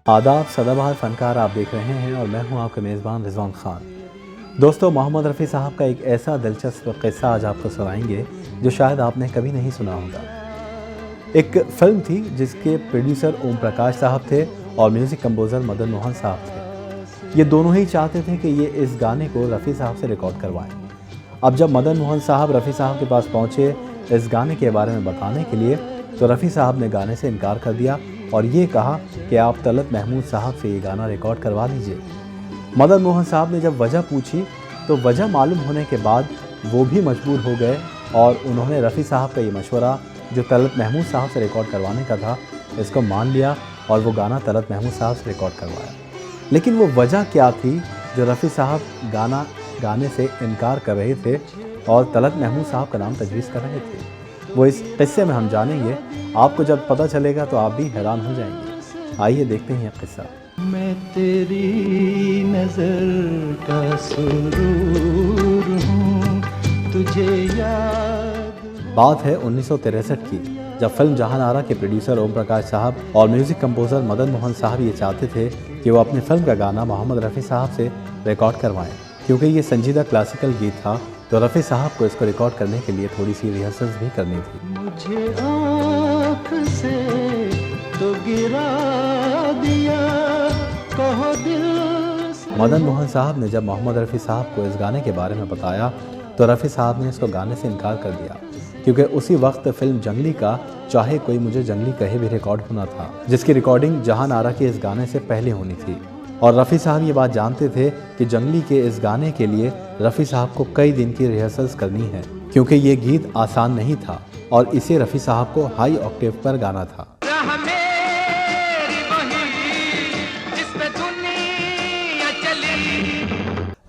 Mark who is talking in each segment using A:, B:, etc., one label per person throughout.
A: आदाब सदाबहार फ़नकार आप देख रहे हैं और मैं हूं आपका मेज़बान रिजवान खान। दोस्तों, मोहम्मद रफ़ी साहब का एक ऐसा दिलचस्प किस्सा आज आपको सुनाएंगे जो शायद आपने कभी नहीं सुना होगा। एक फ़िल्म थी जिसके प्रोड्यूसर ओम प्रकाश साहब थे और म्यूज़िक कंपोज़र मदन मोहन साहब थे। ये दोनों ही चाहते थे कि ये इस गाने को रफ़ी साहब से रिकॉर्ड करवाएं। अब जब मदन मोहन साहब रफ़ी साहब के पास पहुँचे इस गाने के बारे में बताने के लिए, तो रफ़ी साहब ने गाने से इनकार कर दिया और ये कहा कि आप तलत महमूद साहब से ये गाना रिकॉर्ड करवा लीजिए। मदन मोहन साहब ने जब वजह पूछी तो वजह मालूम होने के बाद वो भी मजबूर हो गए और उन्होंने रफ़ी साहब का ये मशवरा जो तलत महमूद साहब से रिकॉर्ड करवाने का था, इसको मान लिया और वो गाना तलत महमूद साहब से रिकॉर्ड करवाया। लेकिन वो वजह क्या थी जो रफ़ी साहब गाना गाने से इनकार कर रहे थे और तलत महमूद साहब का नाम तजवीज़ कर रहे थे, वो इस किस्से में हम जानेंगे। आपको जब पता चलेगा तो आप भी हैरान हो जाएंगे। आइए देखते हैं यह किस्सा।
B: मैं तेरी नज़र का सुरूर हूँ, तुझे याद।
A: बात है 1963 की, जब फिल्म जहान आरा के प्रोड्यूसर ओम प्रकाश साहब और म्यूज़िक कंपोज़र मदन मोहन साहब ये चाहते थे कि वो अपनी फिल्म का गाना मोहम्मद रफ़ी साहब से रिकॉर्ड करवाएं। क्योंकि ये संजीदा क्लासिकल गीत था तो रफ़ी साहब को इसको रिकॉर्ड करने के लिए थोड़ी सी रिहर्सल्स भी करनी थी।
B: मुझे आँख से तो गिरा दिया, कहो दिल से।
A: मदन मोहन साहब ने जब मोहम्मद रफ़ी साहब को इस गाने के बारे में बताया तो रफ़ी साहब ने इसको गाने से इनकार कर दिया, क्योंकि उसी वक्त फिल्म जंगली का चाहे कोई मुझे जंगली कहे भी रिकॉर्ड होना था, जिसकी रिकॉर्डिंग जहान आरा के इस गाने से पहले होनी थी। और रफ़ी साहब ये बात जानते थे कि जंगली के इस गाने के लिए रफ़ी साहब को कई दिन की रिहर्सल्स करनी है, क्योंकि ये गीत आसान नहीं था और इसे रफ़ी साहब को हाई ऑक्टेव पर गाना था।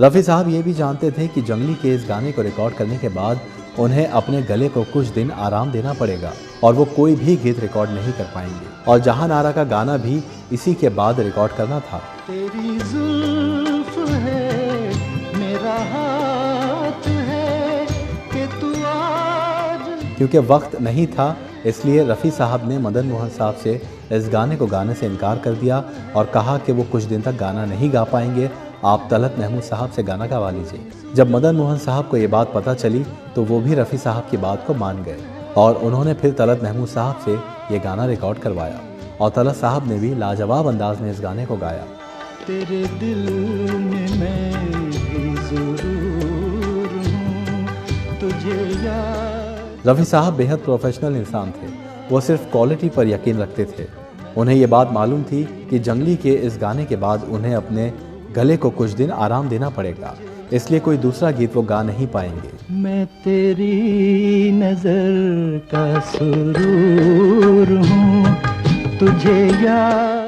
A: रफ़ी साहब ये भी जानते थे कि जंगली के इस गाने को रिकॉर्ड करने के बाद उन्हें अपने गले को कुछ दिन आराम देना पड़ेगा और वो कोई भी गीत रिकॉर्ड नहीं कर पाएंगे, और जहान आरा का गाना भी इसी के बाद रिकॉर्ड करना था।
B: तेरी जुल्फ है, मेरा हाथ है कि तू आज।
A: क्योंकि वक्त नहीं था, इसलिए रफ़ी साहब ने मदन मोहन साहब से इस गाने को गाने से इनकार कर दिया और कहा कि वो कुछ दिन तक गाना नहीं गा पाएंगे, आप तलत महमूद साहब से गाना गवा लीजिए। जब मदन मोहन साहब को ये बात पता चली तो वो भी रफ़ी साहब की बात को मान गए और उन्होंने फिर तलत महमूद साहब से ये गाना रिकॉर्ड करवाया और तलत साहब ने भी लाजवाब अंदाज में इस गाने को गाया।
B: तेरे दिल में मैं भी ज़रूर हूँ, तुझे याद।
A: रफ़ी साहब बेहद प्रोफेशनल इंसान थे, वो सिर्फ क्वालिटी पर यकीन रखते थे। उन्हें ये बात मालूम थी कि जंगली के इस गाने के बाद उन्हें अपने गले को कुछ दिन आराम देना पड़ेगा, इसलिए कोई दूसरा गीत वो गा नहीं पाएंगे।
B: मैं तेरी नज़र का सुरूर हूँ, तुझे याद।